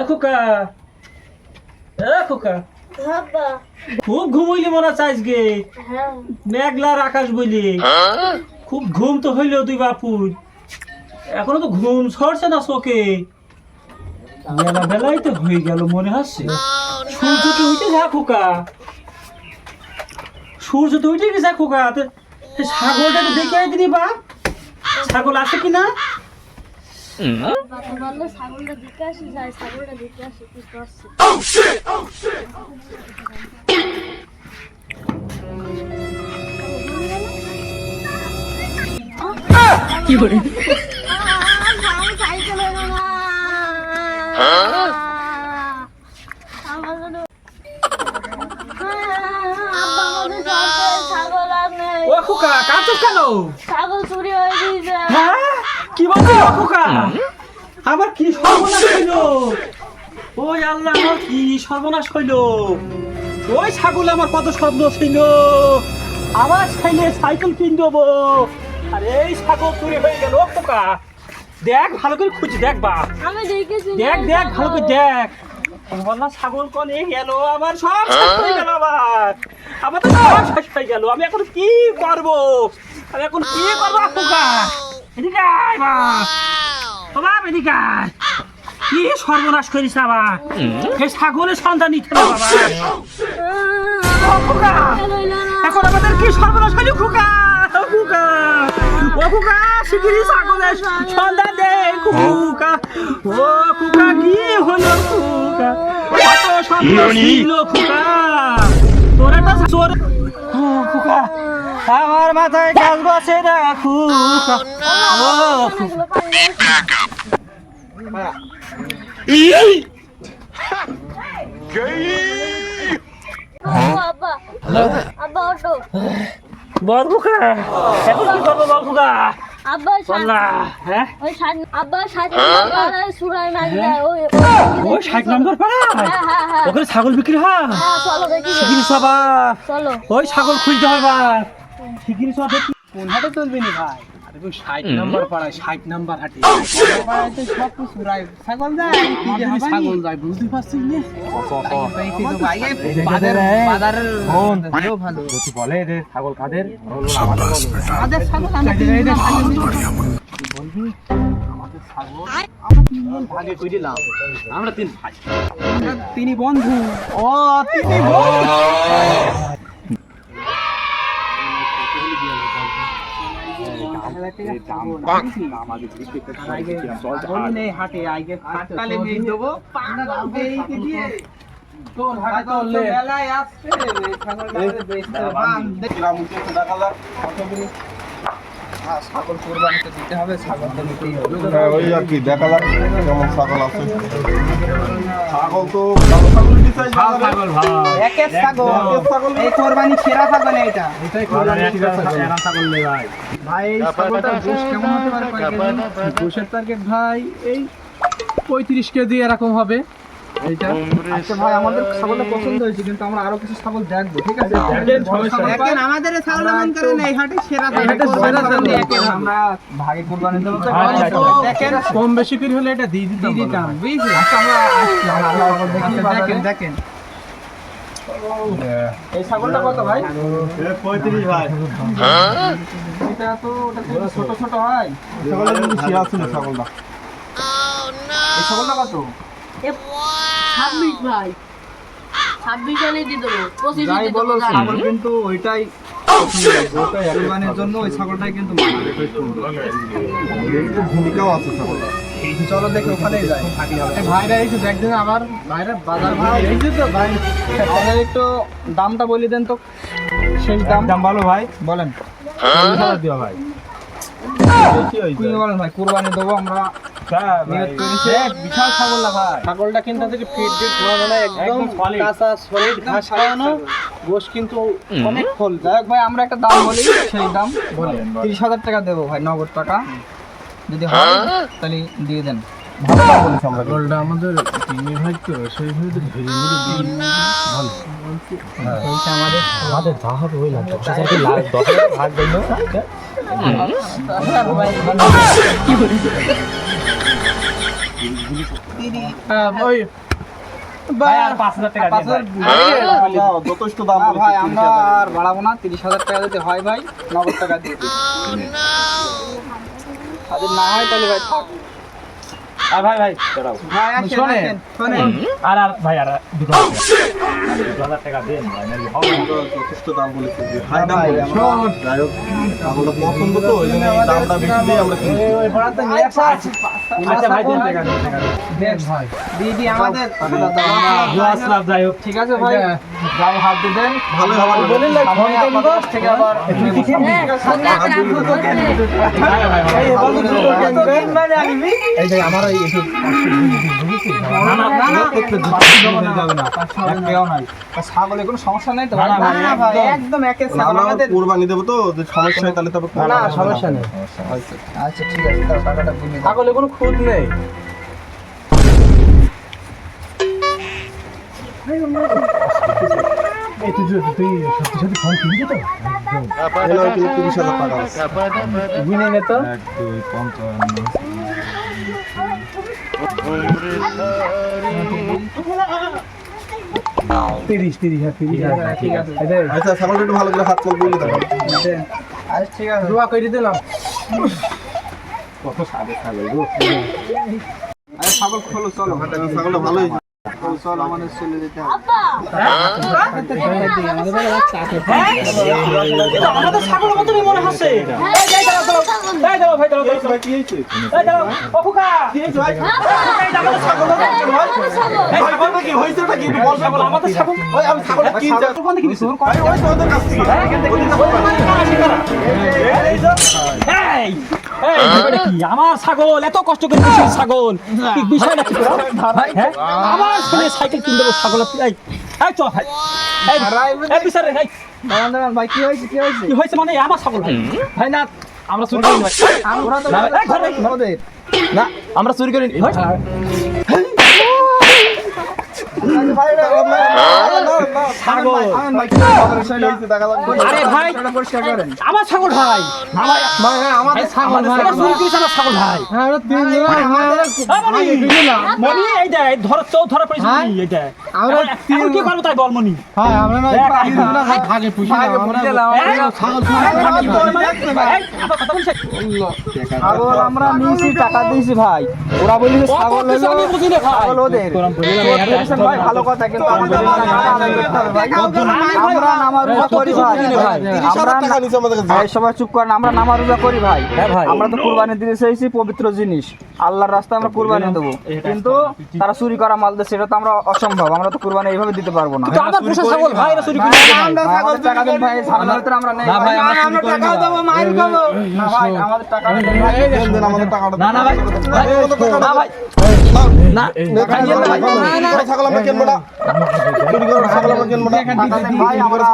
খোকা খোকা খুব ঘুমইলি মনে হচ্ছে আজকে মেঘলার আকাশ বইলি খুব ঘুম তো হইলো তুই বাপুর এখনো তো ঘুম সরছে না চোখে বেলা বেলাই তো হয়ে গেল মনে হচ্ছে সূর্য তো উঠে যা খোকা সূর্য তো উঠে গেছে খোকা ছাগলটা তো দেখে আই দিনি বাপ ছাগল আছে কিনা ছাগলটা দেখে আসি যাই ছাগলটা দেখে আসি কিছু আসছে কি করে ও খোকা কাঁদছিস কেন ছাগল চুরি হয়ে গিয়েছে হ্যাঁ কি বলছিস খোকা আবার কি সর্বনাশ হইল ওই আল্লাহ আমার কি সর্বনাশ হইল ওই ছাগল আমার কত স্বপ্ন ছিল আমার ছেলে সাইকেল কিন দেবো আর এই ছাগল চুরি হয়ে গেল খোকা দেখ ভালো করে খুঁজি দেখ বা আমি দেখেছি দেখ দেখ ভালো করে দেখ বললাম ছাগল কনে গেল আমার সব শেষ হয়ে গেল আমার তো সব শেষ হয়ে গেল আমি এখন কি করবো আমি এখন কি করবো খোকা এদিকে আয় মা বাবা এদিকে আয় কি সর্বনাশ করিস আবার এই ছাগলের সন্তান নিতে না বাবা ও খোকা এখন আমাদের কি সর্বনাশ হইল খোকা ও খোকা ও খোকা শিগগিরই ছাগলের সন্তান দে খোকা ও খোকা কি হলো খোকা কত স্বপ্ন ছিল খোকা তোর একটা চোর ও খোকা আমার মাথায় কাজ বসে না খোকা ও আব্বা আব্বা অটো বল খোকা এখন কি করবো বল খোকা আব্বা বললা হ্যাঁ ওই আব্বা 60 টাকা সুরাই মারি ওই ওই 60 নম্বর পাড়া ওখানে ছাগল বিক্রি হয় চলো দেখি শিগগিরি সবা চলো ওই ছাগল খুঁজতে হবে বা শিগগিরি সব দেখি কোন হাটে চলবি নি ভাই আরে তুই 60 নাম্বার পাড়ায় 60 নাম্বার হাটে পাড়ায় তো সব কিছু রাই ছাগল যায় কি যে হবে ছাগল যায় বুঝতে পারছিস না ভাই কি তো ভাই বাজারের ফোন দিও ভালো তুই বলে রে ছাগল কাদের আমাদের ছাগল আমরা বলবি আমাদের ছাগল আমরা তিনজন ভাগে করে দিলাম আমরা তিন ভাই আমরা তিনি বন্ধু ও তিনি বন্ধু হাটে আগে হাটকালে মেয়ে দেবো তোর হাটে তো মেলায় আসছে ছাগল কোরবানিতে দিতে হবে ছাগল তো নিতেই হবে ওই আর কি দেখা যাক কেমন ছাগল আছে ছাগল তো ভালো ছাগল কি চাই ছাগল ভাই একের ছাগল এই কোরবানি সেরা ছাগল এটা এটাই কোরবানি ছাগল নে ভাই ভাই এই ছাগলটা গোশ কেমন হতে পারে গোশের টার্গেট ভাই এই 35 কেজি এরকম হবে এইটা আচ্ছা ভাই আমাদের ছাগলটা পছন্দ হয়েছে কিন্তু আমরা আরো কিছু ছাগল দেখবো ঠিক আছে দেখেন আমাদের ছাগল মন করে না এই হাটে সেরা ছাগল আমরা ভাগে কুরবানি দেব তো দেখেন কম বেশি করে হলে এটা দিয়ে দিতাম বুঝলি আচ্ছা আমরা দেখেন এই ছাগলটা কত ভাই 35 ভাই এটা তো ওটা ছোট ছোট হয় ছাগলের কিন্তু শিরা আছে না ছাগলটা এই ছাগলটা কত 26 ভাই 26 হলে দিয়ে দেবো 25 যাই দিয়ে বলো দেবো ছাগল কিন্তু ওইটাই কুরবানির জন্য ওই ছাগলটাই কিন্তু ভূমিকাও আছে ছাগলটা চলো দেখে ওখানেই যাই ভাইরা এই যে দেখছেন আবার ভাইরা বাজার ভাই এই যে তো ভাই আমাদের একটু দামটা বলি দেন তো শেষ দাম ভালো ভাই বলেন দিও ভাই কি বলেন ভাই কুরবানি দেবো আমরা নিয়ত করেছি বিশাল ছাগল না ভাই ছাগলটা কিন্তু থেকে ফিট ফিট মানে একদম কাঁচা সলিড ঘাস খাওয়ানো গোশ কিন্তু অনেক ফল যাই ভাই আমরা একটা দাম বলি সেই দাম বলেন 30,000 টাকা দেবো ভাই নগদ টাকা যদি হয় তাহলে দিয়ে দেন ভালো দাম বলিস আমরা ছাগলটা আমাদের তিন ভাই তো সেই ভাই তো ধীরে ধীরে দিন ভালো আমাদের আমাদের যা হবে ওই লাগবে 10,000 ভাগ দিল ওই ভাই আর 5000 টাকা দিন ভাই। যথেষ্ট দাম বলেছে, ভাই আমরা 30,000 আর বাড়াবো না, 30,000 টাকা যদি হয় ভাই নগদ টাকা দিয়ে দিই। আর যদি না হয় তাহলে ভাই থাক। আর ভাই দাঁড়াও। ভাই আসেন, শোনেন। আসেন, শোনেন। আর ভাই আর 2000 টাকা দেন ভাই নাকি হবে না? যথেষ্ট দাম বলেছে যে হাই দাম ভাই, বলেছে। শোন। যাই হোক ছাগলটা পছন্দ তো ওই জন্য এই দামটা বেশি দিয়ে আমরা কিনছি। ওই ভাড়াটা নিয়ে আসা। আচ্ছা ভাই দেন টাকা দেন টাকা দেন। দেন ভাই। দিয়ে দিই আমাদের। জোয়াস লাভ যাই হোক। ঠিক আছে ভাই, যাও হাত দিয়ে দেন। ভালো হবে বলেন না, ফোন আপনাদের থেকে আবার এই যে আমার এই একটু না, না, না, না। যাবে না, এক টাকাও নাই। ছাগলে কোনো সমস্যা নাই তো না, না, ভাই? ভাই, একদম একের ছাগল আমরা আমাদের। কুরবানি দেবো তো যে সমস্যা হয় তাহলে তবে না, সমস্যা নেই। আচ্ছা ঠিক আছে, তাও টাকাটা দিয়ে দিন। ছাগলে কোনো খুঁত নেই। এগুলো কিন্তু 30,000 টাকা আছে। গুনে নে তো। 1 2 55 ঠিক আছে। আচ্ছা ছাগলটা একটু ভালো করে হাত মুখ দিয়ে দাও। আচ্ছা ঠিক আছে, দোয়া করে দিলাম। কত সাদে ছাগল গো। আরে ছাগল খোলো, চলো। ছাগলটা ভালোই। চল, আমাদের চলে যেতে হবে। আমাদের ছাগল মতনই মনে হচ্ছে। এই দাঁড়াও ভাই দাঁড়াও। ভাই কি হয়েছে? এই দাঁড়াও। ও খোকা। এই আমাদের ছাগল ভাই। এই ছাগল নাকি হইছেটা কি? বল ছাগল আমাদের ছাগল। ওই আমি ছাগলটা কিনছি। ছাগল কোন দিকে নিছো? ভাই ওই তোমাদের কাছ থেকে। এই এটা কি? আমার ছাগল এত কষ্ট করে পুষি ছাগল কি বিষয়টা কি তোরা? হ্যাঁ? আমার ছেলে সাইকেল কিনে দেবো ছাগল এই চল ভাই এই বিচারে এই দাঁড়ান, দাঁড়ান, ভাই কি হয়েছে, কি হয়েছে? কি হয়েছে মানে আমার ছাগল ভাই ভাই না আমরা চুরি করিনি ভাই ওরা তো না, এই ধর, এই ধর। ওদের। না আমরা চুরি করিনি ভাই ভাই, ছাগল আমেন ভাই, কি হয়েছে? আরে ভাই সেটা পরিষ্কার করেন। আমার ছাগল ভাই আমার আমাদের ছাগল ভাই। এটা চুরি করেছে আমার ছাগল ভাই মনি এই দে ধর চৌ ধরা পড়েছে মনি এই দে আমরা এখন কি করবো তাই বল মনি ভাগে পুষিলাম। ছাগল আমরা নিয়েছি, টাকা দিয়েছি ভাই। ওরা বলি যে ছাগল হলো, ছাগল ওদের। ভাই ভালো কথা, কিন্তু আমাদের টাকাটা আদায় করতে হবে ভাই। আমরা নামা রোজা করি ভাই। 30,000 টাকা নিছে আমাদের কাছে। ভাই সবাই চুপ করেন, আমরা নামা রোজা করি ভাই। হ্যাঁ ভাই। আমরা তো কুরবানি দিতে চাইছি পবিত্র জিনিস, আল্লাহর রাস্তায় আমরা কুরবানি দেবো, কিন্তু তারা চুরি করা মাল দেয়, সেটা তো আমরা অসম্ভব। আমরা তো কুরবানি এইভাবে দিতে পারবো না। তো আমার পোষা ছাগল ভাই এরা চুরি করেছে ভাই ভাই, আমাদের টাকা দেন ভাই, ছাগলের ভিতরে আমরা নেই। না ভাই, আমরা টাকা দেবো মাইর খাবো না ভাই, আমাদের টাকা দেন ভাই। দেন আমাদের টাকাটা। না না ভাই না ভাই না টাকা দিয়ে দাও ভাই। ওই ছাগল আমরা কিনবো না। চুরি করে ছাগল আমরা কিনবো না। টাকা দেন ভাই, আমরা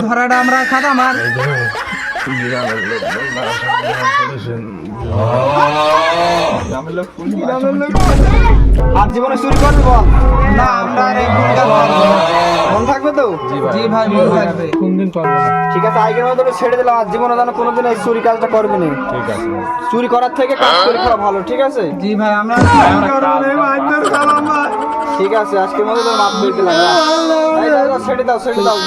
ধরাটা আমরা খাতাম আর আর জীবনে চুরি করবি বল না? আমরা আর এই ভুল কাজ করবো না। মন থাকবে তো? জি ভাই, মন থাকবে। কোনদিন করবো না। ঠিক আছে, আজকের মতো ছেড়ে দিলাম। আর জীবনে যেন কোনোদিন এই চুরি কাজটা করবি না। ঠিক আছে, চুরি করার থেকে কাজ করে খাওয়া ভালো। ঠিক আছে জি ভাই, আমরা ঠিক আছে, আজকের মতো মাফ করে দিলাম। ছেড়ে দাও, ছেড়ে দাও।